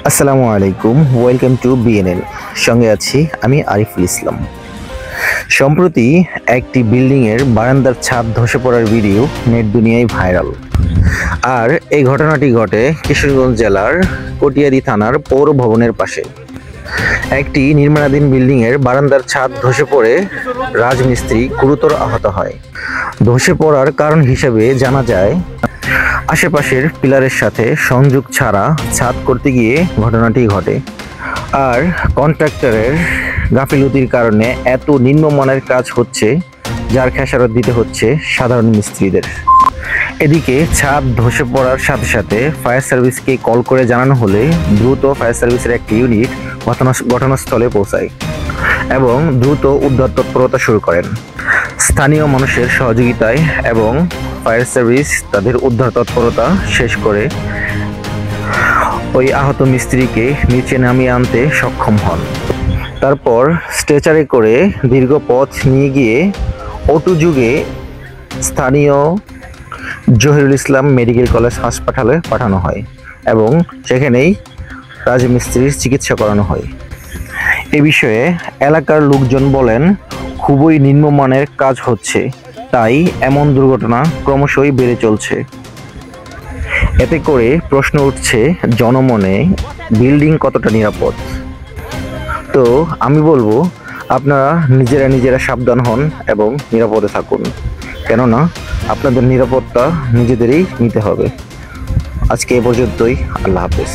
আসসালামু আলাইকুম, welcome to BNL. সঙ্গে আছি আমি আরিফুল ইসলাম। সম্প্রতি একটি বিল্ডিংয়ের বারান্দার ছাদ ধসে পড়ার ভিডিও নেট দুনিয়ায় ভাইরাল। আর এই ঘটনাটি ঘটে কিশোরগঞ্জ জেলার কটিয়াদী থানার পৌর ভবনের পাশে। একটি নির্মাণাধীন বিল্ডিংয়ের বারান্দার ছাদ ধসে পড়ে রাজমিস্ত্রি গুরুতর আহত হয়। ধসে পড়ার কারণ হিসেবে জানা যায়, আশেপাশের পিলারের সাথে সংযোগ ছাড়া ছাদ করতে গিয়ে ঘটনাটি ঘটে। আর কন্ট্রাক্টরের গাফিলতির কারণে এত নিম্নমানের কাজ হচ্ছে, যার খেসারত দিতে হচ্ছে সাধারণ মিস্ত্রিদের। এদিকে ছাদ ধসে পড়ার সাথে সাথে ফায়ার সার্ভিসকে কল করে জানানো হলে দ্রুত ফায়ার সার্ভিসের একটি ইউনিট ঘটনাস্থলে পৌঁছায় এবং দ্রুত উদ্ধার তৎপরতা শুরু করেন। স্থানীয় মানুষের সহযোগিতায় এবং ফায়ার সার্ভিস তাদের উদ্ধার তৎপরতা শেষ করে ওই আহত মিস্ত্রিকে নিচে নামিয়ে আনতে সক্ষম হন। তারপর স্ট্রেচারে করে দীর্ঘ পথ নিয়ে গিয়ে অটো যুগে স্থানীয় জহিরুল ইসলাম মেডিকেল কলেজ হাসপাতালে পাঠানো হয় এবং সেখানেই রাজমিস্ত্রির চিকিৎসা করানো হয়। এ বিষয়ে এলাকার লোকজন বলেন, খুবই নিম্নমানের কাজ হচ্ছে, তাই এমন দুর্ঘটনা ক্রমশই বেড়ে চলছে। এতে করে প্রশ্ন উঠছে জনমনে, বিল্ডিং কতটা নিরাপদ। তো আমি বলবো, আপনারা নিজেরা সাবধান হন এবং নিরাপদে থাকুন, কেননা আপনাদের নিরাপত্তা নিজেদেরই নিতে হবে। আজকে এ পর্যন্তই। আল্লাহ হাফেজ।